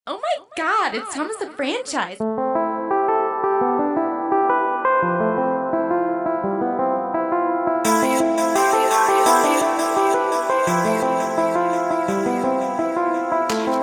Oh my god, it's Thomas the Franchise.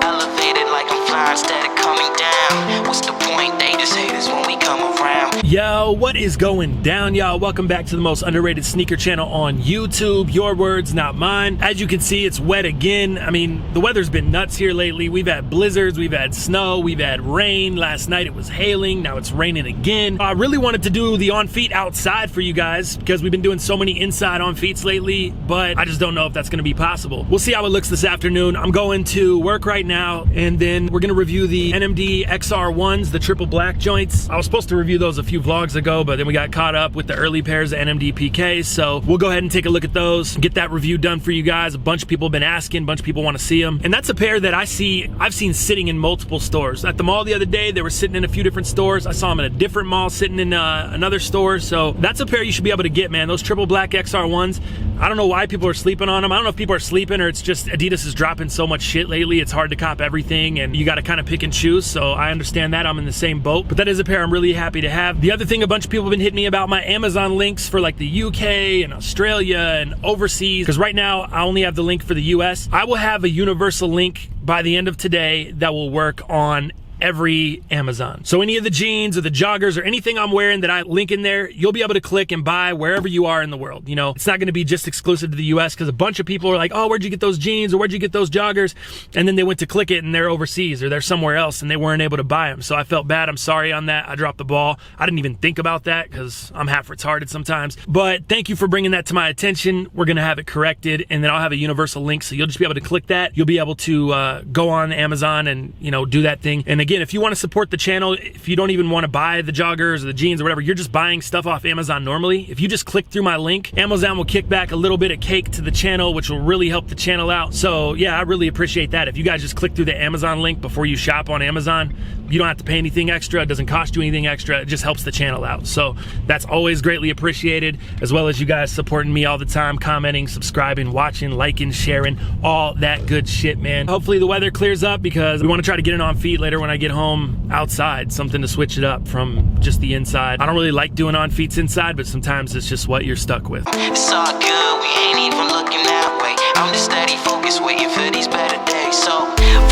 Elevated like I'm flying instead of coming down. What's the point? They just hate us when we come around. Yo, what is going down, y'all? Welcome back to the most underrated sneaker channel on YouTube. Your words, not mine. As you can see, it's wet again. I mean, the weather's been nuts here lately. We've had blizzards, we've had snow, we've had rain. Last night it was hailing, now it's raining again. I really wanted to do the on feet outside for you guys because we've been doing so many inside on feets lately, but I just don't know if that's gonna be possible. We'll see how it looks this afternoon. I'm going to work right now, and then we're gonna review the NMD XR1s, the triple black joints. I was supposed to review those a few vlogs ago, but then we got caught up with the early pairs of NMD PKs, so we'll go ahead and take a look at those, get that review done for you guys. A bunch of people have been asking, a bunch of people want to see them, and that's a pair that I've seen sitting in multiple stores. At the mall the other day, they were sitting in a few different stores. I saw them in a different mall sitting in another store, so that's a pair you should be able to get, man. Those triple black XR1s, I don't know why people are sleeping on them. I don't know if people are sleeping or it's just Adidas is dropping so much shit lately. It's hard to cop everything and you got to kind of pick and choose, so I understand that. I'm in the same boat, but that is a pair I'm really happy to have. The other thing, a bunch of people have been hitting me about my Amazon links for like the UK and Australia and overseas, because right now I only have the link for the US. I will have a universal link by the end of today that will work on every Amazon. So any of the jeans or the joggers or anything I'm wearing that I link in there, you'll be able to click and buy wherever you are in the world. You know, it's not going to be just exclusive to the US, because a bunch of people are like, oh, where'd you get those jeans or where'd you get those joggers? And then they went to click it and they're overseas or they're somewhere else and they weren't able to buy them. So I felt bad. I'm sorry on that. I dropped the ball. I didn't even think about that because I'm half retarded sometimes. But thank you for bringing that to my attention. We're going to have it corrected, and then I'll have a universal link. So you'll just be able to click that. You'll be able to go on Amazon and, you know, do that thing. And again, if you want to support the channel, if you don't even want to buy the joggers or the jeans or whatever, you're just buying stuff off Amazon normally, if you just click through my link, Amazon will kick back a little bit of cake to the channel, which will really help the channel out. So yeah, I really appreciate that. If you guys just click through the Amazon link before you shop on Amazon, you don't have to pay anything extra. It doesn't cost you anything extra. It just helps the channel out. So that's always greatly appreciated, as well as you guys supporting me all the time, commenting, subscribing, watching, liking, sharing, all that good shit, man. Hopefully the weather clears up, because we want to try to get it on feet later when I get home outside, something to switch it up from just the inside. I don't really like doing on feet inside, but sometimes it's just what you're stuck with. It's all good, we ain't even looking that way. I'm just steady focused, waiting for these better days. So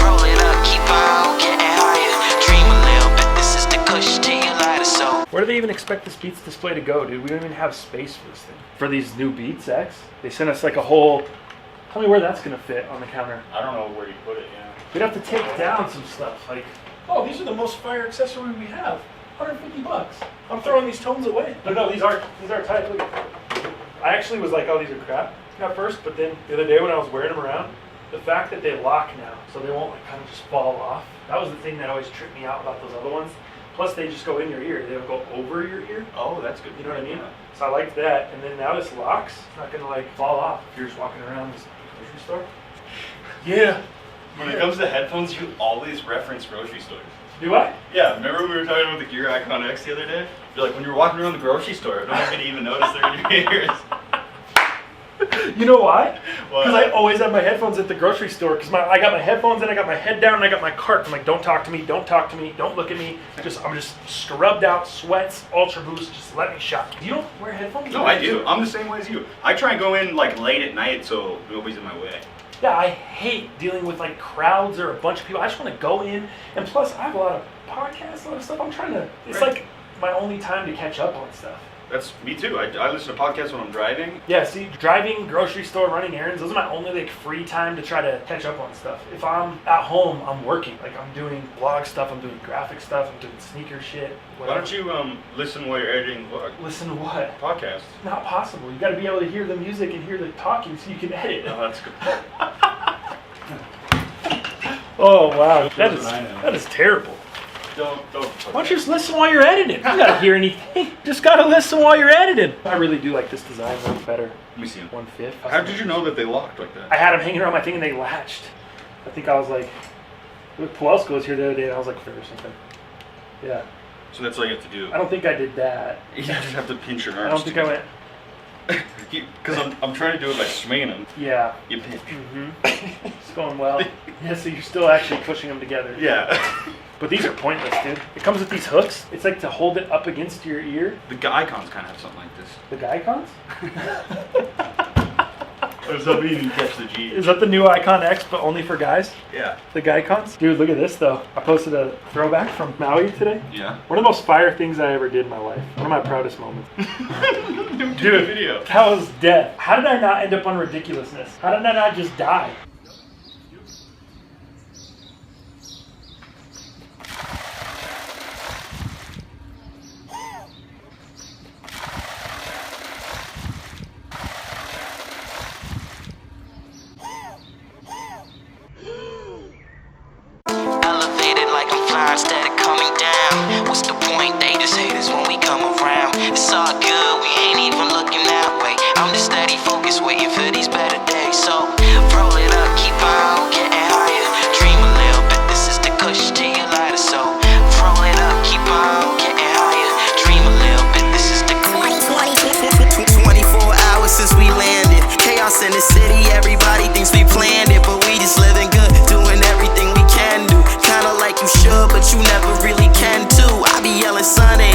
roll it up, keep on getting higher. Dream a little bit, this is the cushion to your lighter. So Where do they even expect this Beats display to go, dude? We don't even have space for this thing. For these new Beats X, they sent us like a whole... Tell me where that's gonna fit on the counter. I don't know where you put it, yeah. We'd have to take down some stuff, like... Oh, these are the most fire accessory we have. 150 bucks. I'm throwing these tones away. No, these are tight. Look. I actually was like, oh, these are crap at first, but then the other day when I was wearing them around, the fact that they lock now, so they won't like kind of just fall off. That was the thing that always tripped me out about those other ones. Plus, they just go in your ear. They don't go over your ear. Oh, that's good. You know what I mean? So I liked that. And then now this locks. It's not gonna like fall off if you're just walking around this grocery store. Yeah. When it comes to headphones, you always reference grocery stores. Do I? Yeah, remember when we were talking about the Gear Icon X the other day? You're like, when you're walking around the grocery store, no one's gonna even notice they're in your ears. You know why? Why? Because I always have my headphones at the grocery store. Because I got my headphones and I got my head down and I got my cart. I'm like, don't talk to me, don't talk to me, don't look at me. I'm just scrubbed out, sweats, Ultra Boost. Just let me shop. You don't wear headphones? No, I do. I'm the same way as you. I try and go in like late at night so nobody's in my way. Yeah, I hate dealing with like crowds or a bunch of people. I just want to go in, and plus I have a lot of podcasts, a lot of stuff. I'm trying to. It's Right. like my only time to catch up on stuff. That's me too. I listen to podcasts when I'm driving. Yeah, see, driving, grocery store, running errands, those are my only like free time to try to catch up on stuff. If I'm at home, I'm working. Like I'm doing blog stuff, I'm doing graphic stuff, I'm doing sneaker shit. Why don't you listen while you're editing vlog? Listen to what? Podcasts. Not possible. You got to be able to hear the music and hear the talking so you can edit. Oh, that's good. Oh wow, That's what I know. that is terrible. Don't. Why don't you just listen while you're editing? You gotta hear anything. Just gotta listen while you're editing. I really do like this design much better. Let me see them. 1/5. How did you know that they locked like that? I had them hanging around my thing and they latched. I think I was like, look, Puelsko was here the other day and I was like, or something. Yeah. So that's all you have to do. I don't think I did that. You just have to pinch your arms. I don't think I went. Because I'm trying to do it by swinging them. Yeah. You pinch. It's going well. Yeah, so you're still actually pushing them together. Yeah. But these are pointless, dude. It comes with these hooks. It's like to hold it up against your ear. The icons kind of have something like this. The Guycons? I was hoping you can catch the G. Is that the new Icon X, but only for guys? Yeah. The Guycons? Dude, look at this, though. I posted a throwback from Maui today. Yeah. One of the most fire things I ever did in my life. One of my proudest moments. Dude, video. That was death. How did I not end up on ridiculousness? How did I not just die? Elevated like I'm flying instead of coming down. What's the point? They just hate us when we come around. It's all good, we ain't even looking that way. I'm just steady focused, waiting for these better days. So roll it up, keep on getting higher. Dream a little bit, this is the cushion to your lighter. So roll it up, keep on getting higher. Dream a little bit, this is the 24 hours since we landed. Chaos in the city, everybody thinks we planned it, but we just living good, doing everything we can do. Kinda like you should, but you never really can too. I be yelling Sunny,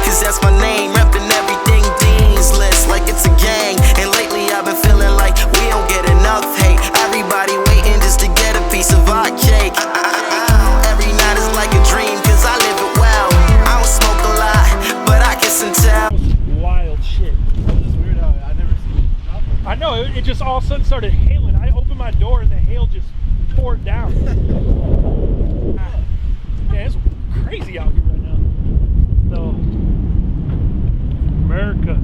cause that's my name. Reppin' everything Dean's list like it's a gang. And lately I've been feeling like we don't get enough hate. Everybody waiting just to get a piece of our cake. Every night is like a dream, cause I live it well. I don't smoke a lot, but I kiss and tell. Wild shit. It's weird how I never seen it drop. I know, it just all of a sudden started hailing. I opened my door and the hail just poured down. Man, it's crazy out here right now. So, America.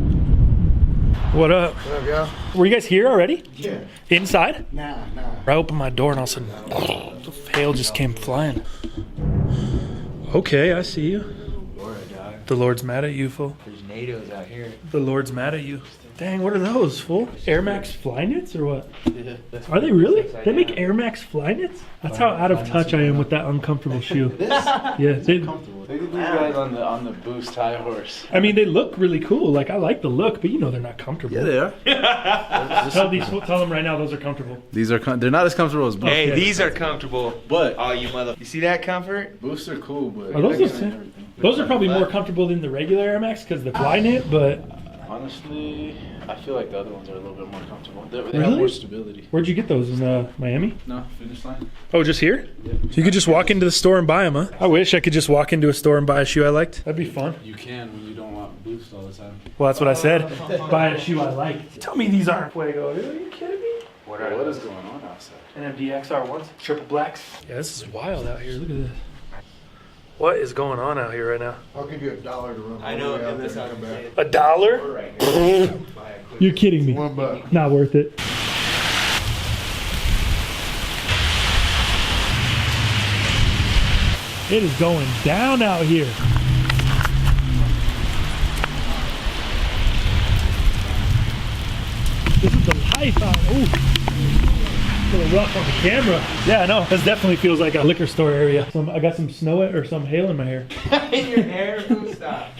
What up? What up, y'all? Were you guys here already? Yeah. Inside? Nah. I opened my door and all of a sudden, hail just came flying. Okay, I see you. Lord, dog. The Lord's mad at you, fool. There's NATOs out here. The Lord's mad at you. Dang, what are those, fool? Air Max Flyknits or what? Yeah, Are they really? They make Air Max Flyknits? That's how out of touch I am with that uncomfortable shoe. This? Yeah, they, Comfortable. Look at these guys on the Boost high horse. I mean, they look really cool. Like, I like the look, but you know they're not comfortable. they are. Tell them right now those are comfortable. These are they're not as comfortable as Boost. Hey, Okay. these are comfortable. But Oh, you mother! You see that comfort? Boosts are cool, but Are those I the guess same? everything. Those are probably more comfortable than the regular Air Max because the Flyknit, but Honestly, I feel like the other ones are a little bit more comfortable. They Really? have more stability. where'd you get those? In Miami? No, Finish Line. Oh, just here? So you could just walk into the store and buy them, huh? I wish I could just walk into a store and buy a shoe I liked. That'd be fun. You can when you don't want Boost all the time. Well, that's what I said. Buy a shoe I like. Tell me these aren't Fuego. Are you kidding me? What is going on outside? NMD XR1s, triple blacks. Yeah, this is wild out here. Look at this. What is going on out here right now? I'll give you $1 to run. I know. all the way out And there this and come back. $1? right here. You're kidding me. $1. Not worth it. It is going down out here. This is the life out. Ooh. A little rough on the camera. Yeah, I know. This definitely feels like a liquor store area. I got some snow or some hail in my hair. In your hair, who stop?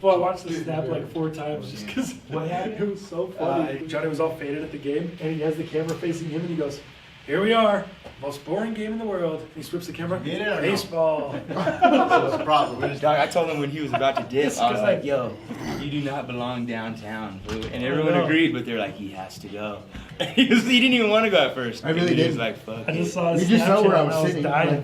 Well, I watched the snap like 4 times just because What happened? it was so funny. Johnny was all faded at the game, and he has the camera facing him, and he goes, "Here we are, most boring game in the world." He flips the camera. Get it or no? Baseball. That's the problem. We're just- Dog, I told him when he was about to dip, I was God. like, yo, you do not belong downtown, boo. And everyone know. agreed, but they're like, he has to go. He didn't even want to go at first. I really And he was didn't. like, fuck I just it. saw You his just saw where Snapchat I and was I was sitting. dying. Like,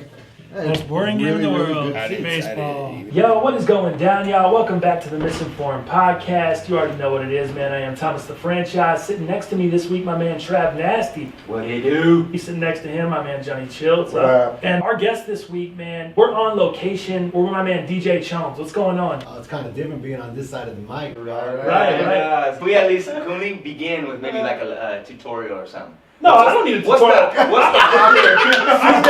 hey, Most boring game in the really world. good I didn't- Baseball. I didn't- Yo, what is going down, y'all? Welcome back to the Misinformed podcast. You already know what it is, man. I am Thomas the Franchise. Sitting next to me this week, my man Trav Nasty. What do you do? He's sitting next to him, my man Johnny Chill. What's What up? up? And our guest this week, man, we're on location. We're with my man DJ Chones. What's going on? it's kind of different being on this side of the mic. Right. Can we at least, can we begin with maybe like a tutorial or something? No, I don't need a tutorial. What's the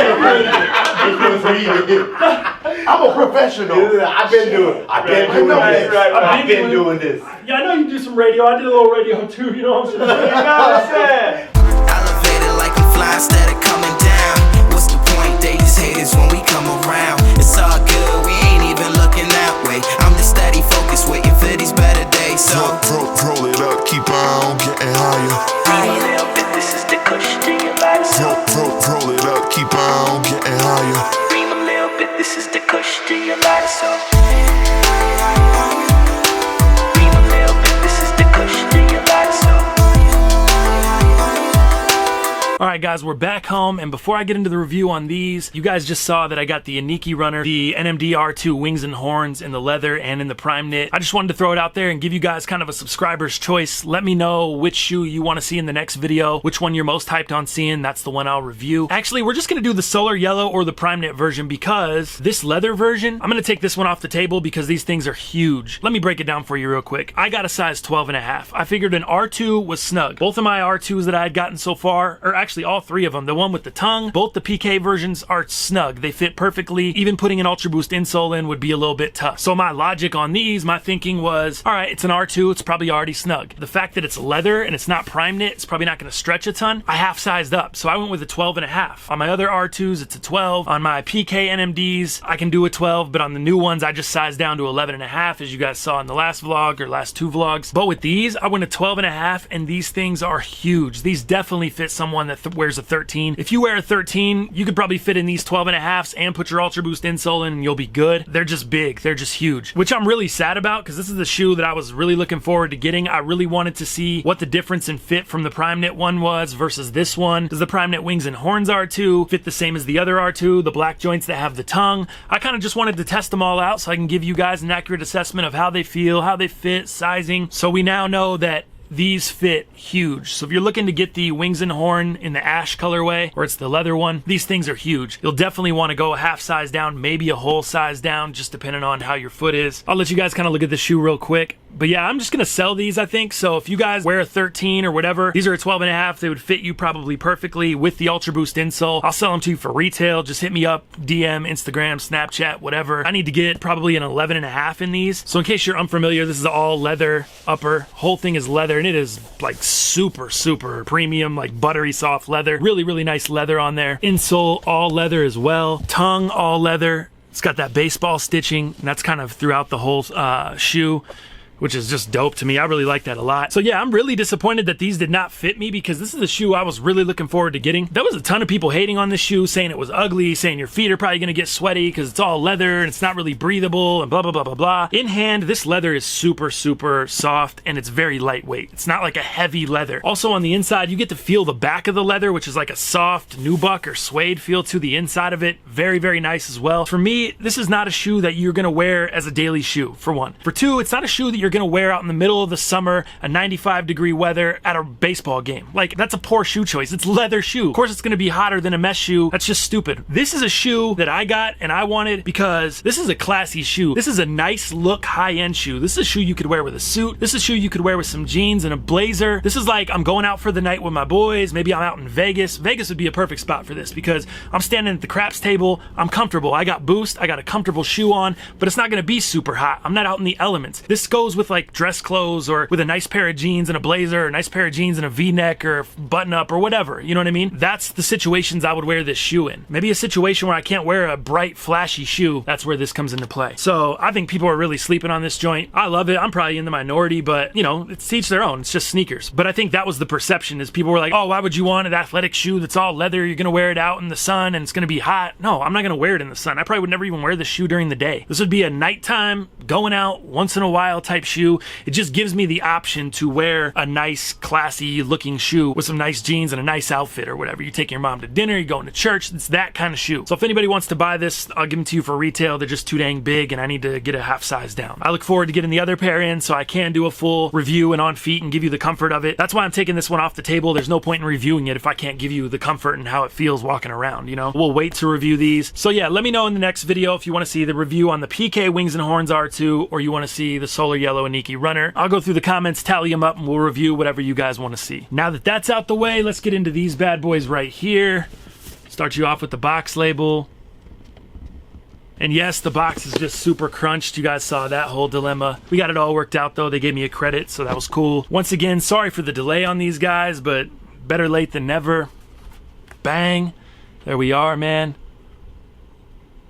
I'm a professional. I've been doing this. I've been doing this. Yeah, I know you do some radio. I did a little radio too, you know what I'm saying? Elevated like I'm flying instead of coming down. What's the point? They just hate us when we come around. It's all good, we ain't even looking that way. All right, guys, we're back home, and before I get into the review on these, you guys just saw that I got the Aniki runner, the NMD R2 Wings and Horns in the leather and in the prime knit. I just wanted to throw it out there and give you guys kind of a subscriber's choice. Let me know which shoe you want to see in the next video, which one you're most hyped on seeing. That's the one I'll review. Actually, we're just going to do the solar yellow or the prime knit version because this leather version, I'm going to take this one off the table because these things are huge. Let me break it down for you real quick. I got a size 12.5. I figured an R2 was snug. Both of my R2s that I had gotten so far, or actually all three of them, the one with the tongue, both the PK versions are snug. They fit perfectly. Even putting an Ultra Boost insole in would be a little bit tough. So my logic on these, my thinking was, all right, it's an R2, it's probably already snug. The fact that it's leather and it's not prime knit, it's probably not going to stretch a ton. I half sized up, so I went with a 12.5. On my other R2s, it's a 12. On my PK NMDs, I can do a 12, but on the new ones, I just sized down to 11.5, as you guys saw in the last vlog or last two vlogs. But with these, I went a 12.5, and these things are huge. These definitely fit someone that wears a 13. If you wear a 13, you could probably fit in these 12.5s and put your Ultra Boost insole in and you'll be good. They're just big. They're just huge, which I'm really sad about because this is the shoe that I was really looking forward to getting. I really wanted to see what the difference in fit from the prime knit one was versus this one. Does the prime knit Wings and Horns R2 fit the same as the other R2, the black joints that have the tongue? I kind of just wanted to test them all out so I can give you guys an accurate assessment of how they feel, how they fit, sizing. So we now know that these fit huge. So if you're looking to get the Wings and Horn in the ash colorway, or it's the leather one, these things are huge. You'll definitely want to go a half size down, maybe a whole size down, just depending on how your foot is. I'll let you guys kind of look at the shoe real quick. But yeah, I'm just gonna sell these, I think. So if you guys wear a 13 or whatever, these are a 12.5. They would fit you probably perfectly with the Ultra Boost insole. I'll sell them to you for retail. Just hit me up, DM, Instagram, Snapchat, whatever. I need to get probably an 11.5 in these. So in case you're unfamiliar, this is all leather upper. Whole thing is leather, and it is like super, super premium, like buttery soft leather. Really, really nice leather on there. Insole, all leather as well. Tongue, all leather. It's got that baseball stitching, and that's kind of throughout the whole shoe, which is just dope to me. I really like that a lot. So yeah, I'm really disappointed that these did not fit me because this is a shoe I was really looking forward to getting. There was a ton of people hating on this shoe, saying it was ugly, saying your feet are probably gonna get sweaty because it's all leather and it's not really breathable and blah, blah, blah, blah, blah. In hand, this leather is super, super soft and it's very lightweight. It's not like a heavy leather. Also on the inside, you get to feel the back of the leather, which is like a soft nubuck or suede feel to the inside of it. Very, very nice as well. For me, this is not a shoe that you're gonna wear as a daily shoe, for one. For two, it's not a shoe that you're gonna wear out in the middle of the summer, a 95-degree weather at a baseball game. Like, that's a poor shoe choice. It's leather shoe. Of course it's gonna be hotter than a mesh shoe. That's just stupid. This is a shoe that I got and I wanted because this is a classy shoe. This is a nice look, high-end shoe. This is a shoe you could wear with a suit. This is a shoe you could wear with some jeans and a blazer. This is like, I'm going out for the night with my boys. Maybe I'm out in Vegas. Vegas would be a perfect spot for this because I'm standing at the craps table. I'm comfortable. I got Boost. I got a comfortable shoe on, but it's not gonna be super hot. I'm not out in the elements. This goes with like dress clothes or with a nice pair of jeans and a blazer, or a nice pair of jeans and a V-neck or button up or whatever. You know what I mean? That's the situations I would wear this shoe in. Maybe a situation where I can't wear a bright, flashy shoe. That's where this comes into play. So I think people are really sleeping on this joint. I love it. I'm probably in the minority, but you know, it's each their own. It's just sneakers. But I think that was the perception, is people were like, oh, why would you want an athletic shoe that's all leather? You're gonna wear it out in the sun and it's gonna be hot. No, I'm not gonna wear it in the sun. I probably would never even wear this shoe during the day. This would be a nighttime, going out once in a while type shoe. It just gives me the option to wear a nice, classy looking shoe with some nice jeans and a nice outfit or whatever. You take your mom to dinner, you're going to church. It's that kind of shoe. So if anybody wants to buy this, I'll give them to you for retail. They're just too dang big and I need to get a half size down. I look forward to getting the other pair in so I can do a full review and on feet and give you the comfort of it. That's why I'm taking this one off the table. There's no point in reviewing it if I can't give you the comfort and how it feels walking around, you know? We'll wait to review these. So yeah, let me know in the next video if you want to see the review on the PK Wings and Horns R2 or you want to see the Solar Yellow Aniki runner. I'll go through the comments, tally them up, and we'll review whatever you guys want to see. Now that that's out the way, let's get into these bad boys right here. Start you off with the box label. And yes, the box is just super crunched. You guys saw that whole dilemma. We got it all worked out though. They gave me a credit, so that was cool. Once again, sorry for the delay on these guys, but better late than never. Bang. There we are, man.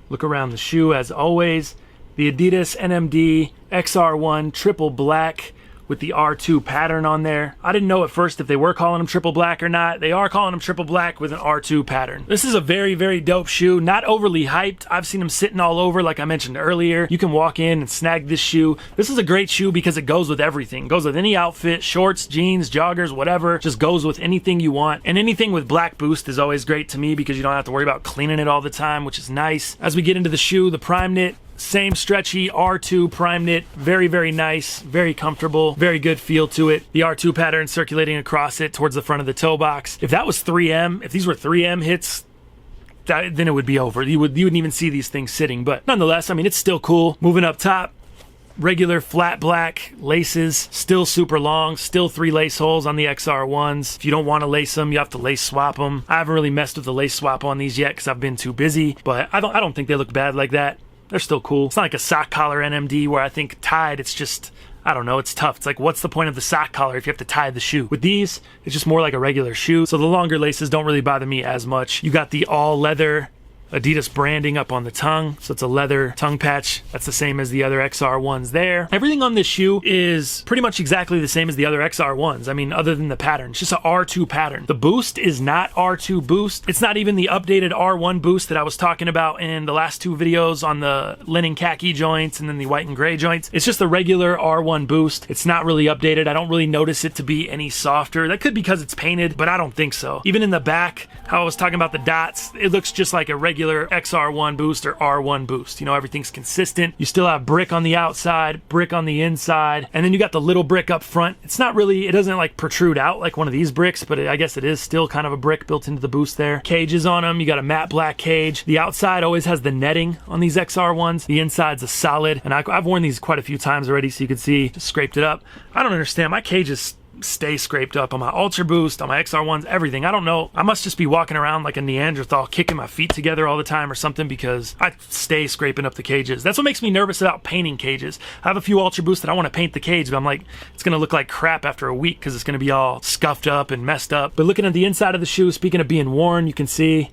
Look around the shoe as always. The Adidas NMD XR1 triple black with the R2 pattern on there. I didn't know at first if they were calling them triple black or not. They are calling them triple black with an R2 pattern. This is a very, very dope shoe. Not overly hyped. I've seen them sitting all over, like I mentioned earlier. You can walk in and snag this shoe. This is a great shoe because it goes with everything. It goes with any outfit, shorts, jeans, joggers, whatever. Just goes with anything you want. And anything with black boost is always great to me because you don't have to worry about cleaning it all the time, which is nice. As we get into the shoe, the prime knit, same stretchy R2 prime knit, very, very nice, very comfortable, very good feel to it. The R2 pattern circulating across it towards the front of the toe box. If that was 3M, if these were 3M hits, then it would be over. You wouldn't even see these things sitting. But nonetheless, I mean, it's still cool. Moving up top, regular flat black laces, still super long, still 3 lace holes on the XR1s. If you don't want to lace them, you have to lace swap them. I haven't really messed with the lace swap on these yet because I've been too busy, but I don't think they look bad like that. They're still cool. It's not like a sock collar NMD where I think tied, it's just, I don't know, it's tough. It's like, what's the point of the sock collar if you have to tie the shoe? With these, it's just more like a regular shoe. So the longer laces don't really bother me as much. You got the all leather Adidas branding up on the tongue, so it's a leather tongue patch. That's the same as the other XR1s there. Everything on this shoe is pretty much exactly the same as the other XR1s. I mean, other than the pattern. It's just an R2 pattern. The boost is not R2 boost. It's not even the updated R1 boost that I was talking about in the last 2 videos on the linen khaki joints and then the white and gray joints. It's just the regular R1 boost. It's not really updated. I don't really notice it to be any softer. That could be because it's painted, but I don't think so. Even in the back, how I was talking about the dots, it looks just like a regular XR1 boost or R1 boost. You know, everything's consistent. You still have brick on the outside, brick on the inside, and then you got the little brick up front. It's not really, it doesn't like protrude out like one of these bricks, but I guess it is still kind of a brick built into the boost there. Cages on them, you got a matte black cage. The outside always has the netting on these XR1s. The inside's a solid, and I've worn these quite a few times already, so you can see, just scraped it up. I don't understand, my cages stay scraped up on my Ultra Boost, on my XR1s, everything. I don't know. I must just be walking around like a Neanderthal, kicking my feet together all the time or something, because I stay scraping up the cages. That's what makes me nervous about painting cages. I have a few Ultra Boosts that I want to paint the cage, but I'm like, it's going to look like crap after a week because it's going to be all scuffed up and messed up. But looking at the inside of the shoe, speaking of being worn, you can see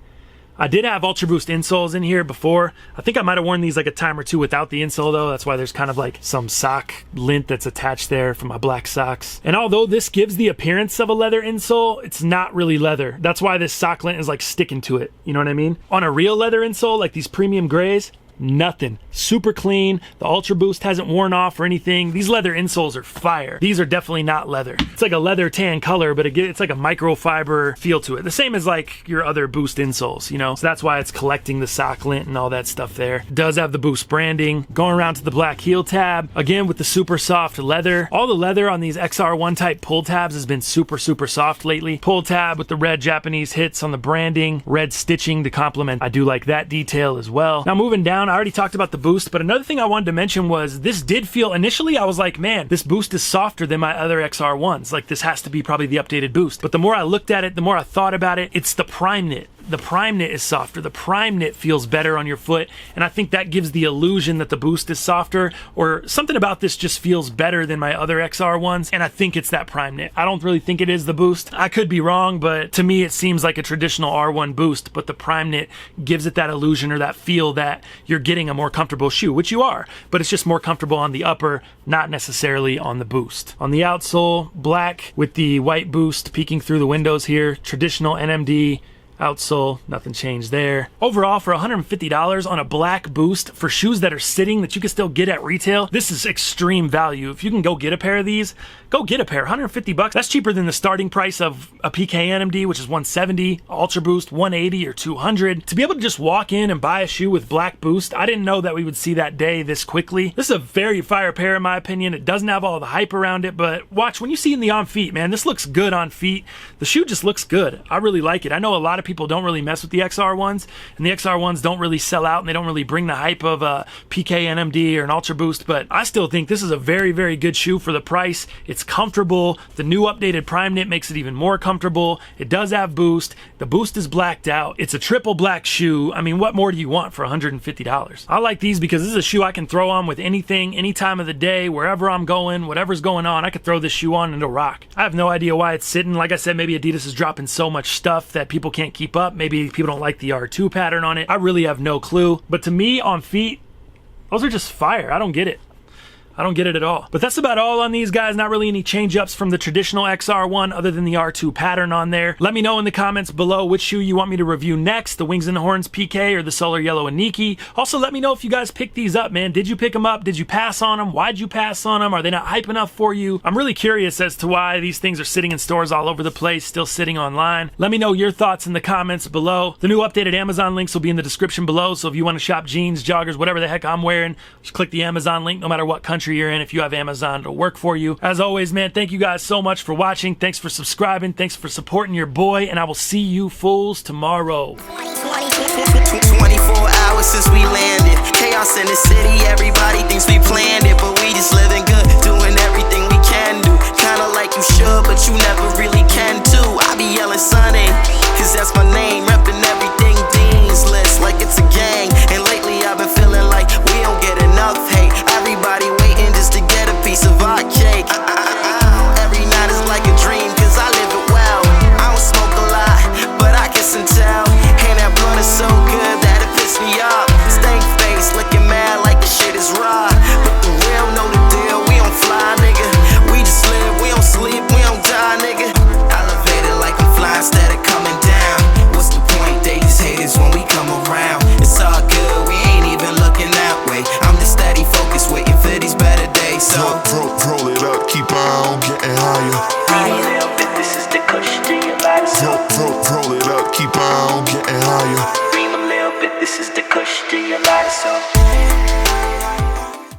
I did have Ultra Boost insoles in here before. I think I might have worn these like a time or two without the insole though. That's why there's kind of like some sock lint that's attached there from my black socks. And although this gives the appearance of a leather insole, it's not really leather. That's why this sock lint is like sticking to it. You know what I mean? On a real leather insole, like these premium grays, nothing. Super clean. The Ultra Boost hasn't worn off or anything. These leather insoles are fire. These are definitely not leather. It's like a leather tan color, but it's like a microfiber feel to it. The same as like your other Boost insoles, you know? So that's why it's collecting the sock lint and all that stuff there. It does have the Boost branding. Going around to the black heel tab, again with the super soft leather. All the leather on these XR1 type pull tabs has been super, super soft lately. Pull tab with the red Japanese hits on the branding, red stitching to complement. I do like that detail as well. Now moving down, I already talked about the boost, but another thing I wanted to mention was this did feel, initially I was like, man, this boost is softer than my other XR1s. Like this has to be probably the updated boost. But the more I looked at it, the more I thought about it, it's the prime knit. The prime knit is softer. The prime knit feels better on your foot, and I think that gives the illusion that the boost is softer, or something about this just feels better than my other XR1s, and I think it's that prime knit. I don't really think it is the boost. I could be wrong, but to me it seems like a traditional R1 boost, but the prime knit gives it that illusion or that feel that you're getting a more comfortable shoe, which you are, but it's just more comfortable on the upper, not necessarily on the boost. On the outsole, black with the white boost peeking through the windows here, traditional NMD outsole, nothing changed there. Overall, for $150 on a black boost for shoes that are sitting that you can still get at retail, this is extreme value. If you can go get a pair of these, go get a pair. 150 bucks. That's cheaper than the starting price of a PK NMD, which is 170, Ultra Boost 180 or 200. To be able to just walk in and buy a shoe with black boost, I didn't know that we would see that day this quickly. This is a very fire pair in my opinion. It doesn't have all the hype around it, but watch when you see it in the on feet, man, this looks good on feet. The shoe just looks good. I really like it. I know a lot of people don't really mess with the XR1s, and the XR1s don't really sell out and they don't really bring the hype of a PK NMD or an Ultra Boost, but I still think this is a very, very good shoe for the price. It's comfortable. The new updated prime knit makes it even more comfortable. It does have boost. The boost is blacked out. It's a triple black shoe. I mean, what more do you want for $150? I like these because this is a shoe I can throw on with anything, any time of the day, wherever I'm going, whatever's going on, I could throw this shoe on and it'll rock. I have no idea why it's sitting. Like I said, maybe Adidas is dropping so much stuff that people can't keep up. Maybe people don't like the R2 pattern on it. I really have no clue. But to me, on feet, those are just fire. I don't get it. I don't get it at all. But that's about all on these guys. Not really any change-ups from the traditional XR1 other than the R2 pattern on there. Let me know in the comments below which shoe you want me to review next, the Wings+Horns PK or the Solar Yellow Aniki. Also, let me know if you guys picked these up, man. Did you pick them up? Did you pass on them? Why'd you pass on them? Are they not hype enough for you? I'm really curious as to why these things are sitting in stores all over the place, still sitting online. Let me know your thoughts in the comments below. The new updated Amazon links will be in the description below, so if you want to shop jeans, joggers, whatever the heck I'm wearing, just click the Amazon link no matter what country you're in. If you have Amazon, it'll work for you. As always, man, thank you guys so much for watching. Thanks for subscribing. Thanks for supporting your boy, and I will see you fools tomorrow. 24 hours since we landed. Chaos in the city, everybody thinks we planned it, but we just living good, doing everything we can do. Kinda like you should, but you never really can too. I be yelling Sunny, cause that's my name, reppin' everything Dean's list like it's a gang. And lately I've been feeling like we don't get enough hate. Everybody waiting just to get a piece of our cake. Every night is like a dream, cause I live it well. I don't smoke a lot, but I kiss and tell. And that blunt is so good that it pissed me off. Stank face, looking mad like the shit is raw. But the real know the deal, we don't fly, nigga. We just live, we don't sleep, we don't die, nigga. Elevated like I'm flying instead of coming down. What's the point? They just haters when we come around. It's all good, we ain't even looking that way. I'm just steady focused, waiting for these better days. So